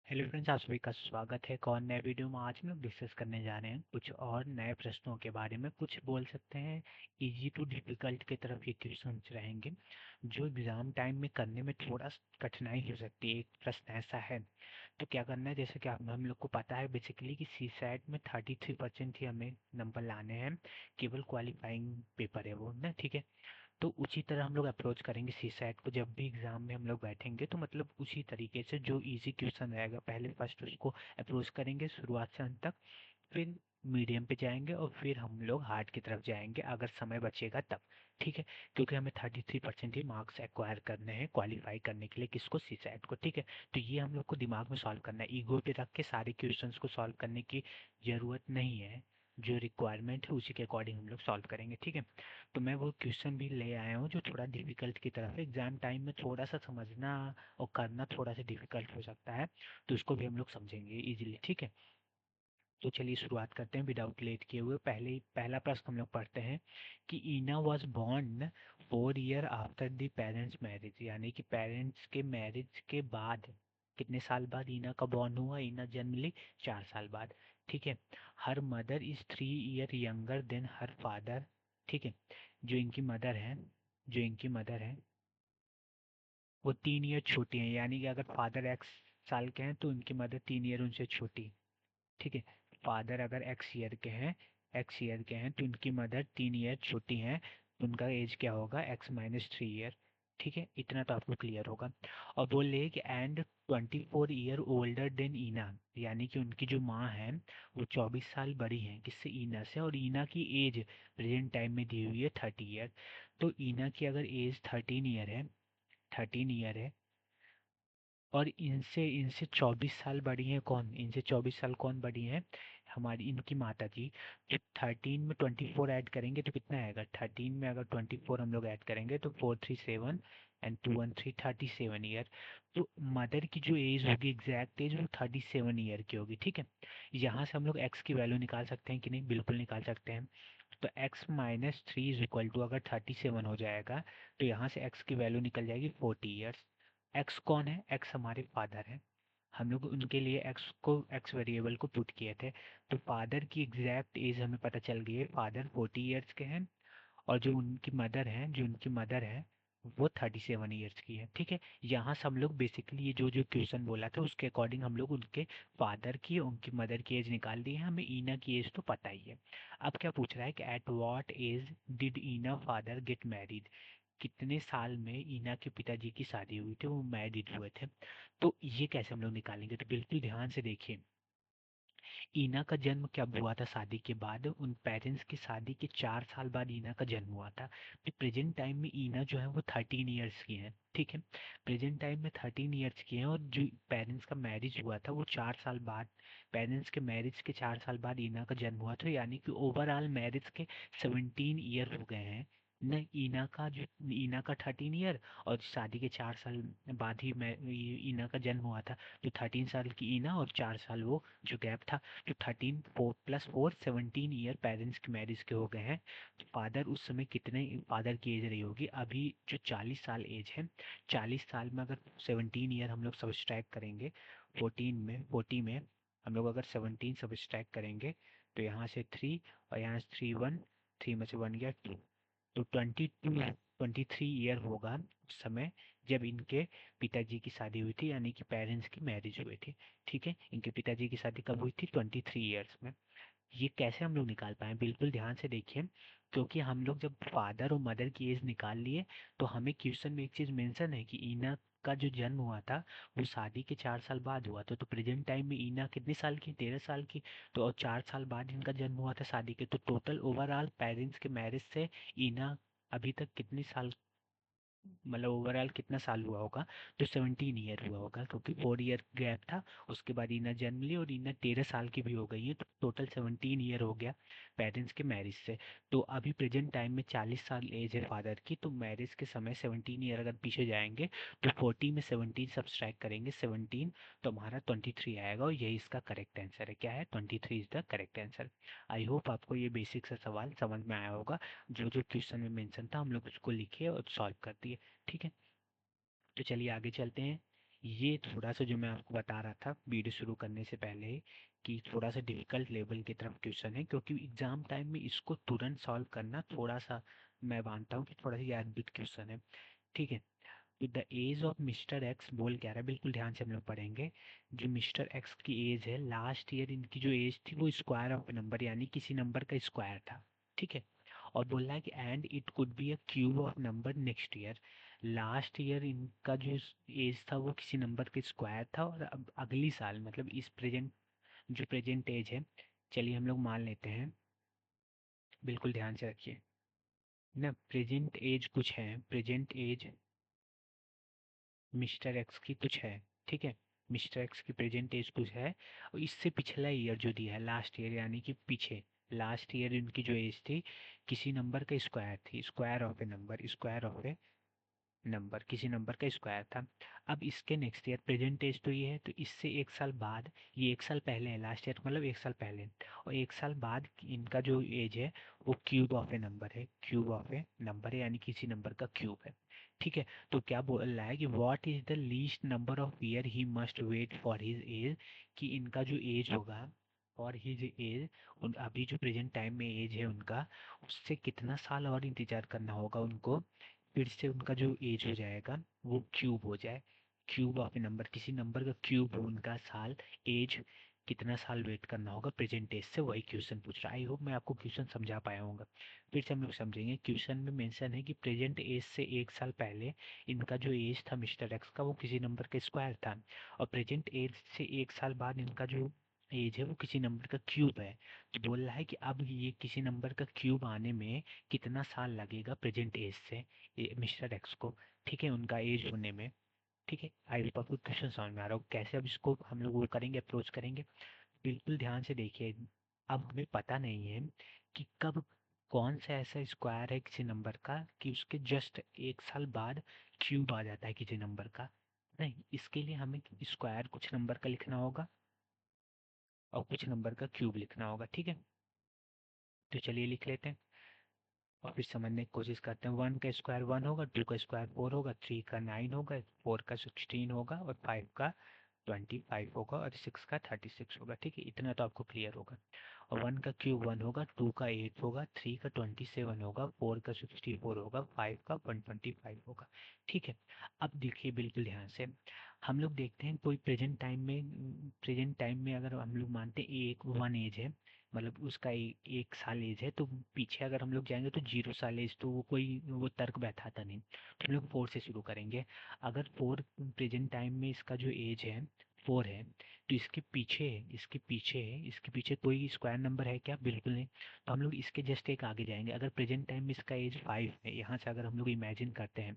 Hello friends, आप सभी का स्वागत है एक और नए वीडियो में। आज हम लोग डिस्कस करने जा रहे हैं कुछ और नए प्रश्नों के बारे में। कुछ बोल सकते हैं इजी टू डिफिकल्ट की तरफ ये क्वेश्चंस रहेंगे जो एग्ज़ाम टाइम में करने में थोड़ा कठिनाई हो सकती है। एक प्रश्न ऐसा है, तो क्या करना है, जैसे कि हम लोग को पता है बेसिकली कि सी सैट में 33% ही हमें नंबर लाने हैं। केवल क्वालिफाइंग पेपर है वो ना, ठीक है। तो उसी तरह हम लोग अप्रोच करेंगे सी सैट को। जब भी एग्ज़ाम में हम लोग बैठेंगे तो मतलब उसी तरीके से जो इजी क्वेश्चन रहेगा पहले फर्स्ट उसको अप्रोच करेंगे शुरुआत से अंत तक। फिर मीडियम पे जाएंगे और फिर हम लोग हार्ड की तरफ जाएंगे अगर समय बचेगा तब, ठीक है। क्योंकि हमें 33% ही मार्क्स एक्वायर करने हैं क्वालिफाई करने के लिए, किसको, सी सैट को, ठीक है। तो ये हम लोग को दिमाग में सॉल्व करना है। ईगो पे रख के सारे क्वेश्चंस को सॉल्व करने की ज़रूरत नहीं है। जो रिक्वायरमेंट है उसी के अकॉर्डिंग हम लोग सॉल्व करेंगे, ठीक है। तो मैं वो क्वेश्चन भी ले आया हूँ जो थोड़ा डिफिकल्ट की तरफ है। एग्जाम टाइम में थोड़ा सा समझना और करना थोड़ा सा डिफिकल्ट हो सकता है, तो उसको भी हम लोग समझेंगे इजीली, ठीक है। तो चलिए शुरुआत करते हैं विदाउट लेट किए हुए। पहला प्रश्न हम लोग पढ़ते हैं कि इना was born 4 year after the parents marriage, यानी कि पेरेंट्स के मैरिज के बाद कितने साल बाद इना का बॉर्न हुआ। इना जन्म ली 4 साल बाद, ठीक है। Her mother is 3 year younger than her father, ठीक है। जो इनकी मदर है, जो इनकी मदर है वो 3 ईयर छोटी हैं, यानी कि अगर फादर एक्स साल के हैं तो उनकी मदर 3 ईयर उनसे छोटी, ठीक है। फादर अगर एक्स ईयर के हैं तो उनकी मदर 3 ईयर छोटी हैं, तो उनका एज क्या होगा, x-3 ईयर, ठीक है। इतना तो आपको क्लियर होगा। और बोल रहे हैं कि एंड 24 ईयर ओल्डर देन ईना, यानी कि उनकी जो माँ है वो 24 साल बड़ी हैं किससे, ईना से। और ईना की एज प्रेजेंट टाइम में दी हुई है 30 ईयर। तो ईना की अगर एज 13 ईयर है, 13 ईयर है, और इनसे इनसे 24 साल बड़ी हैं कौन, इनसे 24 साल कौन बड़ी हैं, हमारी इनकी माता जी। तो 13 में 24 ऐड करेंगे तो कितना आएगा, 13 में अगर 24 हम लोग ऐड करेंगे तो 4 3 7 एंड 2 1 3 37 ईयर। तो मदर की जो एज होगी, एग्जैक्ट एज, वो 37 ईयर की होगी, ठीक है। यहाँ से हम लोग एक्स की वैल्यू निकाल सकते हैं कि नहीं, बिल्कुल निकाल सकते हैं। तो x-3 इज इक्वल टू, अगर 37 हो जाएगा तो यहाँ से x की वैल्यू निकल जाएगी 40 ईयर्स। एक्स कौन है, एक्स हमारे फादर हैं। हम लोग उनके लिए एक्स वेरिएबल को पुट किए थे। तो फादर की एग्जैक्ट एज हमें पता चल गई है, फादर 40 ईयर्स के हैं। और जो उनकी मदर है वो 37 ईयर्स की है, ठीक है। यहाँ से हम लोग बेसिकली ये जो जो क्वेश्चन बोला था उसके अकॉर्डिंग हम लोग उनके फादर की उनकी मदर की एज निकाल दी है। हमें ईना की एज तो पता ही है। अब क्या पूछ रहा है कि at what age did Ina father get married, कितने साल में ईना के पिताजी की शादी हुई थी, वो मैरिड हुए थे। तो ये कैसे हम लोग निकालेंगे, तो बिल्कुल ध्यान से देखिए। ईना का जन्म कब हुआ था, शादी के बाद। उन पेरेंट्स की शादी के 4 साल बाद ईना का जन्म हुआ था। तो प्रेजेंट टाइम में ईना जो है वो 13 ईयर्स की है, ठीक है। प्रेजेंट टाइम में 13 ईयर्स की है, और जो पेरेंट्स का मैरिज हुआ था वो 4 साल बाद, पेरेंट्स के मैरिज के 4 साल बाद ईना का जन्म हुआ था। यानी कि ओवरऑल मैरिज के 17 ईयर हो गए हैं न। ईना का 13 ईयर, और शादी के 4 साल बाद ही मैं ईना का जन्म हुआ था। तो 13 साल की ईना और 4 साल वो जो गैप था। तो 13 4 + 4 17 ईयर पेरेंट्स की मैरिज के हो गए हैं। तो फादर उस समय कितने, फादर की एज रही होगी अभी जो 40 साल एज है। 40 साल में अगर 17 ईयर हम लोग सब्सट्रैक्ट करेंगे, 40 में हम लोग अगर 17 सब्सट्रैक्ट करेंगे तो यहाँ से 3 और यहाँ से 3 1, 3 में से 1 गया 2। तो 23 ईयर होगा उस समय जब इनके पिताजी की शादी हुई थी, यानी कि पेरेंट्स की मैरिज हुई थी, ठीक है। इनके पिताजी की शादी कब हुई थी, 23 ईयर्स में। ये कैसे हम लोग निकाल पाए, बिल्कुल ध्यान से देखिए। क्योंकि हम लोग जब फादर और मदर की एज निकाल लिए तो हमें क्वेश्चन में एक चीज़ मेंशन है कि ईना का जो जन्म हुआ था वो शादी के 4 साल बाद हुआ था। तो प्रेजेंट टाइम में ईना कितने साल की, 13 साल की। तो और 4 साल बाद इनका जन्म हुआ था शादी के। तो टोटल ओवरऑल पेरेंट्स के मैरिज से ईना अभी तक कितने साल, मतलब ओवरऑल कितना साल हुआ होगा, तो 17 ईयर हुआ होगा। क्योंकि 4 ईयर गैप था, उसके बाद इना जन्म ली और इना 13 साल की भी हो गई है। तो टोटल 17 ईयर हो गया पेरेंट्स के मैरिज से। तो अभी प्रेजेंट टाइम में 40 साल एज है फादर की, तो मैरिज के समय 17 ईयर अगर पीछे जाएंगे तो 40 में 17 सब्सट्रैक्ट करेंगे 17, तो हमारा 23 आएगा। और यही इसका करेक्ट आंसर है, क्या है, 23 is the correct answer. I hope आपको ये बेसिक सा सवाल समझ में आया होगा। जो जो क्वेश्चन में मेंशन था हम लोग उसको लिखे और सॉल्व कर दिए, ठीक है। तो चलिए आगे चलते हैं। ये थोड़ा सा जो मैं आपको बता रहा था वीडियो शुरू करने से पहले कि थोड़ा सा डिफिकल्ट लेवल की तरफ क्वेश्चन है, क्योंकि एग्जाम टाइम में इसको तुरंत सॉल्व करना थोड़ा सा, मैं मानता हूँ कि थोड़ा सा याद बिट क्वेश्चन है। ठीक है। The age of mister X बोल क्या रहा है, बिल्कुल ध्यान से हम लोग पढ़ेंगे। जो मिस्टर एक्स की एज है, लास्ट ईयर इनकी जो एज थी वो स्क्वायर ऑफ नंबर यानी किसी नंबर का स्क्वायर था। ठीक है। और बोल रहा है कि and it could be a cube of number next year. Last year इनका जो एज था वो किसी नंबर का स्क्वायर था, और अब अगली साल मतलब इस प्रेजेंट, जो प्रेजेंट एज है, चलिए हम लोग मान लेते हैं, बिल्कुल ध्यान से रखिए ना। प्रेजेंट एज कुछ है, प्रेजेंट एज मिस्टर एक्स की कुछ है। ठीक है। मिस्टर एक्स की प्रेजेंट एज कुछ है, और इससे पिछला ईयर जो दिया है लास्ट ईयर यानी कि पीछे, लास्ट ईयर इनकी जो एज थी किसी नंबर का स्क्वायर थी, square of a number, square of a number, किसी नंबर का स्क्वायर था। अब इसके नेक्स्ट ईयर प्रेजेंट एज तो ये है, तो इससे एक साल बाद, ये एक साल पहले है, लास्ट ईयर मतलब एक साल पहले, और एक साल बाद इनका जो एज है वो क्यूब ऑफ ए नंबर है, क्यूब ऑफ ए नंबर है यानी किसी नंबर का क्यूब है। ठीक है। तो क्या बोल रहा है कि what is the least number of year he must wait for his age, कि इनका जो एज होगा और हिज एज, उन अभी जो प्रेजेंट टाइम में एज है उनका, उससे कितना साल और इंतजार करना होगा उनको, फिर से उनका जो एज हो जाएगा वो क्यूब हो जाए। क्यूब ऑफ ए नंबर, किसी नंबर का क्यूब हो उनका साल, एज, कितना साल वेट करना होगा प्रेजेंट एज से, वही क्वेश्चन पूछ रहा है। आई होप मैं आपको क्वेश्चन समझा पाया हूँगा। फिर से हम लोग समझेंगे। क्वेश्चन में मेंशन है कि प्रेजेंट एज से एक साल पहले इनका जो एज था मिस्टर एक्स का वो किसी नंबर का स्क्वायर था, और प्रेजेंट एज से एक साल बाद इनका जो एज है वो किसी नंबर का क्यूब है। तो बोल रहा है कि अब ये किसी नंबर का क्यूब आने में कितना साल लगेगा प्रेजेंट एज से मिस्टर एक्स को, ठीक है, उनका एज होने में। ठीक है। आई होप आपको क्वेश्चन समझ में आ रहा हो कैसे अब इसको हम लोग वो करेंगे, अप्रोच करेंगे। बिल्कुल ध्यान से देखिए। अब हमें पता नहीं है कि कब कौन सा ऐसा स्क्वायर है किसी नंबर का कि उसके जस्ट एक साल बाद क्यूब आ जाता है किसी नंबर का। नहीं, इसके लिए हमें स्क्वायर कुछ नंबर का लिखना होगा और कुछ नंबर का क्यूब लिखना होगा। ठीक है। तो चलिए लिख लेते हैं और फिर समझने की कोशिश करते हैं। वन का स्क्वायर वन होगा, टू का स्क्वायर फोर होगा, थ्री का नाइन होगा, फोर का सिक्सटीन होगा, और फाइव का 25 होगा, और सिक्स का 36 होगा। ठीक है, इतना तो आपको क्लियर होगा। और वन का क्यूब वन होगा, टू का 8 होगा, थ्री का 27 होगा, फोर का 64 होगा, फाइव का 125 होगा। ठीक है। अब देखिए बिल्कुल ध्यान से, हम लोग देखते हैं कोई प्रेजेंट टाइम में अगर हम लोग मानते हैं एक वन एज है, मतलब उसका एक साल एज है, तो पीछे अगर हम लोग जाएंगे तो 0 साल एज, तो वो कोई वो तर्क बैठाता नहीं, तो हम लोग फोर से शुरू करेंगे। अगर फोर प्रेजेंट टाइम में इसका जो एज है फोर है, तो इसके पीछे कोई स्क्वायर नंबर है क्या? बिल्कुल नहीं। तो हम लोग इसके जस्ट एक आगे जाएंगे। अगर प्रेजेंट टाइम में इसका एज फाइव है, यहाँ से अगर हम लोग इमेजिन करते हैं,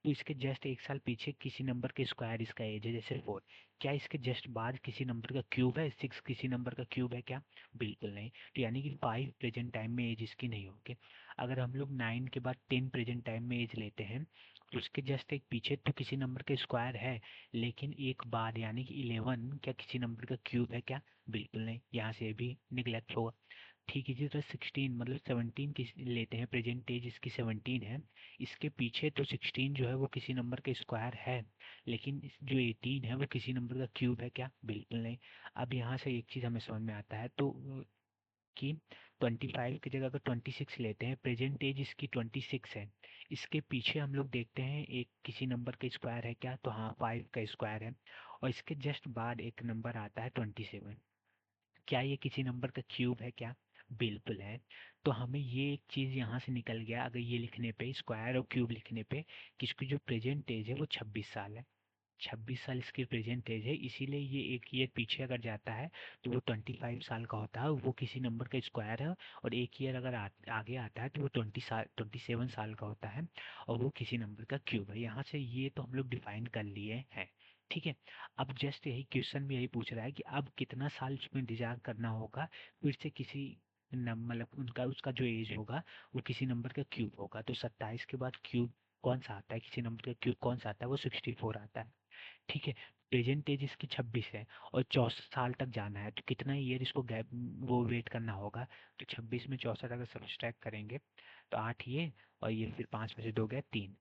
तो इसके जस्ट एक साल पीछे किसी नंबर के स्क्वायर इसका एज है, जैसे फोर। क्या इसके जस्ट बाद किसी नंबर का क्यूब है? सिक्स किसी नंबर का क्यूब है क्या? बिल्कुल नहीं। तो यानी कि फाइव प्रेजेंट टाइम में एज इसकी नहीं होगी। अगर हम लोग नाइन के बाद टेन प्रेजेंट टाइम में एज लेते हैं, तो उसके जस्ट एक पीछे तो किसी नंबर का स्क्वायर है, लेकिन एक बाद यानी कि 11 क्या किसी नंबर का क्यूब है क्या? बिल्कुल नहीं, यहाँ से भी निगलेक्ट होगा। ठीक, इसी तरह 16 मतलब 17 किस लेते हैं, प्रेजेंट एज इसकी 17 है, इसके पीछे तो 16 जो है वो किसी नंबर का स्क्वायर है, लेकिन जो 18 है वो किसी नंबर का क्यूब है क्या? बिल्कुल नहीं। अब यहाँ से एक चीज़ हमें समझ में आता है, तो कि 25 की जगह अगर 26 लेते हैं, प्रेजेंट एज इसकी 26 है, इसके पीछे हम लोग देखते हैं एक किसी नंबर का स्क्वायर है क्या? तो हाँ, 5 का स्क्वायर है, और इसके जस्ट बाद एक नंबर आता है 27। क्या ये किसी नंबर का क्यूब है क्या? बिल्कुल है। तो हमें ये एक चीज़ यहाँ से निकल गया, अगर ये लिखने पे स्क्वायर और क्यूब लिखने पे, कि इसकी जो प्रेजेंट एज है वो 26 साल है। 26 साल इसकी प्रेजेंट एज है, इसीलिए ये एक ईयर पीछे अगर जाता है तो वो 25 साल का होता है, वो किसी नंबर का स्क्वायर है। और एक ईयर अगर आगे आता है तो वो 27 साल का होता है, और वो किसी नंबर का क्यूब है। यहाँ से ये तो हम लोग डिफाइन कर लिए हैं। ठीक है। अब जस्ट यही क्वेश्चन में यही पूछ रहा है कि अब कितना साल उसमें इंतजार करना होगा, फिर से किसी मतलब उनका उसका जो एज होगा वो किसी नंबर का क्यूब होगा। तो 27 के बाद क्यूब कौन सा आता है, किसी नंबर का क्यूब कौन सा आता है? वो 64 आता है। ठीक है। प्रेजेंट एज इसकी 26 है, और 64 साल तक जाना है, तो कितना ईयर इसको गैप वो वेट करना होगा? तो 26 में 64 अगर सब्सट्रैक्ट करेंगे तो 8 ये, और ये फिर 5 में से 2 गया 3,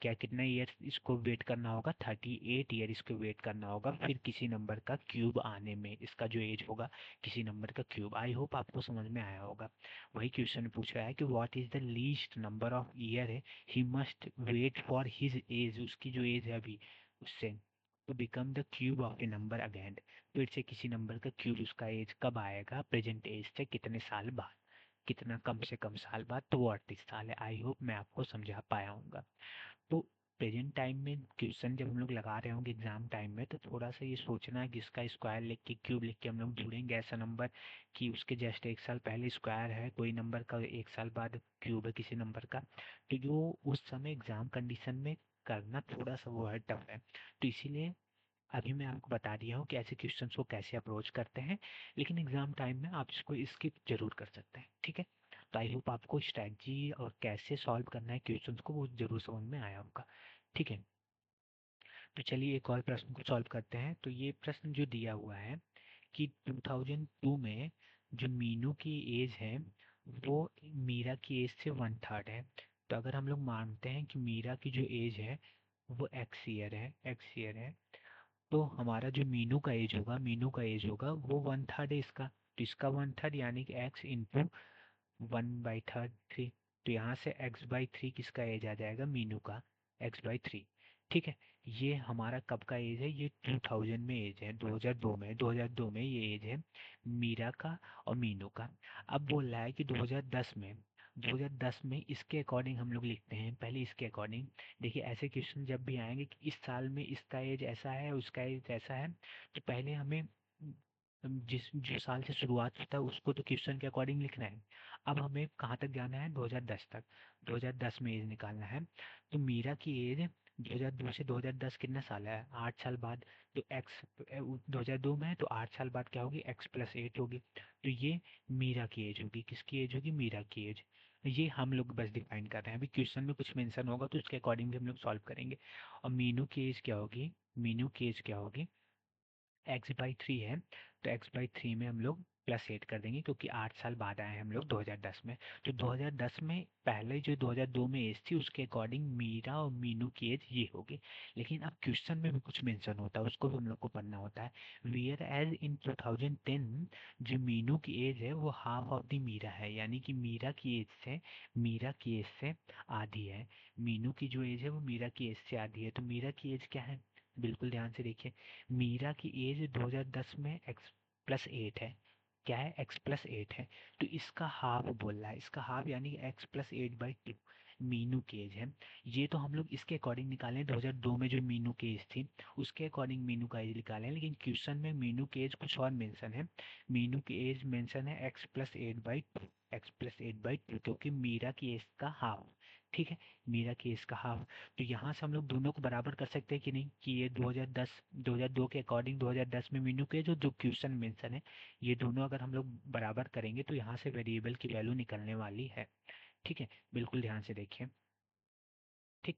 क्या कितना ईयर इसको वेट करना होगा, 38 ईयर इसको वेट करना होगा फिर किसी नंबर का क्यूब आने में, इसका जो एज होगा किसी नंबर का क्यूब। आई होप आपको समझ में आया होगा। वही क्वेश्चन पूछ रहा है कि what is the least number of year है he must wait for his age, उसकी जो एज है अभी उससे to become the cube of a number again, फिर से किसी नंबर का क्यूब उसका एज कब आएगा प्रेजेंट एज से कितने साल बाद, कितना कम से कम साल बाद, तो वो 38 साल है। आई होप मैं आपको समझा पाया हूँ। तो प्रेजेंट टाइम में क्वेश्चन जब हम लोग लगा रहे होंगे एग्जाम टाइम में, तो थोड़ा सा ये सोचना है कि इसका स्क्वायर लिख के क्यूब लिख के हम लोग ढूंढेंगे ऐसा नंबर कि उसके जस्ट 1 साल पहले स्क्वायर है कोई नंबर का, 1 साल बाद क्यूब है किसी नंबर का, तो जो उस समय एग्जाम कंडीशन में करना थोड़ा सा वो है, टफ है। तो इसीलिए अभी मैं आपको बता दिया हूँ कि ऐसे क्वेश्चंस को कैसे अप्रोच करते हैं, लेकिन एग्जाम टाइम में आप इसको स्किप जरूर कर सकते हैं, ठीक है। तो आई होप आपको स्ट्रैटेजी और कैसे सॉल्व करना है क्वेश्चंस को वो जरूर समझ में आया होगा, ठीक है। तो चलिए एक और प्रश्न को सॉल्व करते हैं। तो ये प्रश्न जो दिया हुआ है कि 2002 में जो मीनू की एज है वो मीरा की एज से 1/3 है। तो अगर हम लोग मानते हैं कि मीरा की जो एज है वो एक्स ईयर है, तो हमारा जो मीनू का एज होगा वो 1/3 है इसका। तो इसका 1/3 यानी कि एक्स इंटू 1/3 3। तो यहाँ से x/3 किसका एज आ जाएगा, मीनू का x/3, ठीक है। ये हमारा कब का एज है, ये 2000 में एज है, 2002 में ये एज है मीरा का और मीनू का। अब बोल रहा है कि 2010 में इसके अकॉर्डिंग हम लोग लिखते हैं, पहले इसके अकॉर्डिंग। देखिए ऐसे क्वेश्चन जब भी आएंगे कि इस साल में इसका एज ऐसा है उसका एज ऐसा है, तो पहले हमें जिस जो साल से शुरुआत होता है उसको तो क्वेश्चन के अकॉर्डिंग लिखना है। अब हमें कहाँ तक जाना है, 2010 तक। 2010 में एज निकालना है। तो मीरा की एज 2002 से 2010 कितना साल है, 8 साल बाद। तो एक्स 2002 में है तो 8 साल बाद क्या होगी, x+8 होगी। तो ये मीरा की एज होगी, किसकी एज होगी, मीरा की एज। ये हम लोग बस डिफाइन कर रहे हैं, अभी क्वेश्चन में कुछ मेंशन होगा तो उसके अकॉर्डिंग भी हम लोग सॉल्व करेंगे। और मीनू की एज क्या होगी, मीनू की एज क्या होगी, x/3 है, तो x/3 में हम लोग +8 कर देंगे क्योंकि 8 साल बाद आए हैं हम लोग 2010 में। तो 2010 में पहले जो 2002 में एज थी उसके अकॉर्डिंग मीरा और मीनू की एज ये होगी। लेकिन अब क्वेश्चन में भी कुछ मेंशन होता है, उसको भी हम लोग को पढ़ना होता है। वेयर एज इन 2010 जो मीनू की एज है वो हाफ ऑफ द मीरा है, यानी कि मीरा की एज से आधी है। मीनू की जो एज है वो मीरा की एज से आधी है। तो मीरा की एज क्या है, बिल्कुल ध्यान से देखिए। मीरा की एज 2010 में x+8 है, क्या है, x+8 है। तो इसका हाफ बोल रहा है, इसका हाफ यानी x+8/2 मीनू की एज है। ये तो हम लोग इसके अकॉर्डिंग निकालें, 2002 में जो मीनू की एज थी उसके अकॉर्डिंग मीनू का एज निकालें, लेकिन क्वेश्चन में मीनू की एज कुछ और मेंशन है। मीनू की एज मेंशन है x+8/2 क्योंकि मीरा की एज का हाफ, ठीक है, मीरा की एज का हाफ। तो यहाँ से हम लोग दोनों को बराबर कर सकते हैं कि नहीं, कि ये 2002 के अकॉर्डिंग 2010 में मीनू के जो जो क्वेश्चन मेंशन है ये दोनों अगर हम लोग बराबर करेंगे तो यहाँ से वेरिएबल की वैल्यू निकलने वाली है, ठीक है। बिल्कुल ध्यान से देखिए, ठीक।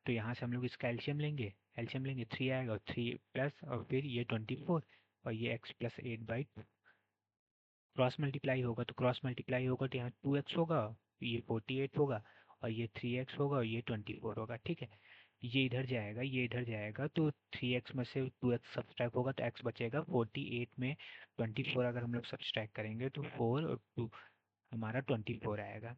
तो यहाँ से हम लोग इसका एल्शियम लेंगे 3 आएगा, और 3 प्लस और फिर ये 24 और ये x+8/2 क्रॉस मल्टीप्लाई होगा, तो क्रॉस मल्टीप्लाई होगा तो यहाँ 2x होगा, ये 48 होगा, और ये 3x होगा और ये 24 होगा, ठीक है। ये इधर जाएगा, ये इधर जाएगा, तो 3x में से 2x सब्सट्रैक्ट होगा तो x बचेगा। 48 में 24 अगर हम लोग सब्सट्रैक्ट करेंगे तो 4 और 2 हमारा 24 आएगा।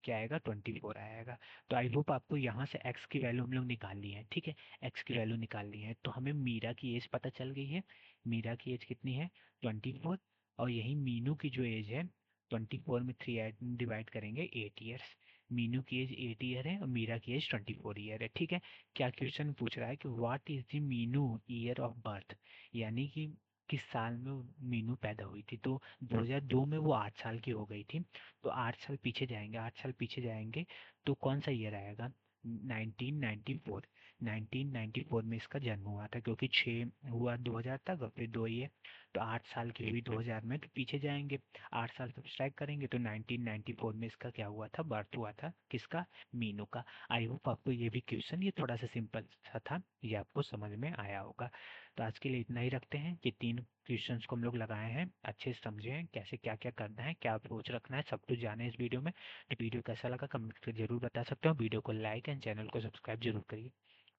क्या आएगा, 24 आएगा। तो आई होप आपको यहाँ से x की वैल्यू हम लोग निकाल ली है, ठीक है। x की वैल्यू निकाल ली है तो हमें मीरा की एज पता चल गई है। मीरा की एज कितनी है, 24। और यही मीनू की जो एज है 24 में 3 डिवाइड करेंगे 8 ईयर्स। मीनू की एज 8 ईयर है और मीरा की एज 24 ईयर है, ठीक है। क्या क्वेश्चन पूछ रहा है कि what is the Meenu year of birth, यानी कि किस साल में मीनू पैदा हुई थी। तो 2002 में वो 8 साल की हो गई थी। तो 8 साल पीछे जाएंगे, 8 साल पीछे जाएंगे तो कौन सा ईयर आएगा, 1994। 1994 में इसका जन्म हुआ था क्योंकि 6 हुआ 2000 तक और फिर 2 ईयर, तो 8 साल की हुई 2000 में, तो पीछे जाएंगे 8 साल सब्सट्रैक्ट करेंगे तो 1994 में इसका क्या हुआ था, बर्थ हुआ था, किसका, मीनू का। आई होप आपको ये भी क्वेश्चन ये थोड़ा सा सिंपल सा था, ये आपको समझ में आया होगा। तो आज के लिए इतना ही रखते हैं। ये 3 क्वेश्चंस को हम लोग लगाए हैं, अच्छे से समझे हैं कैसे क्या क्या करना है, क्या अप्रोच रखना है, सब कुछ जाने इस वीडियो में। तो वीडियो कैसा लगा कमेंट करके जरूर बता सकते हो। वीडियो को लाइक एंड चैनल को सब्सक्राइब जरूर करिए,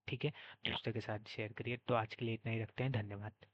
ठीक है। दोस्तों के साथ शेयर करिए। तो आज के लिए इतना ही रखते हैं, धन्यवाद।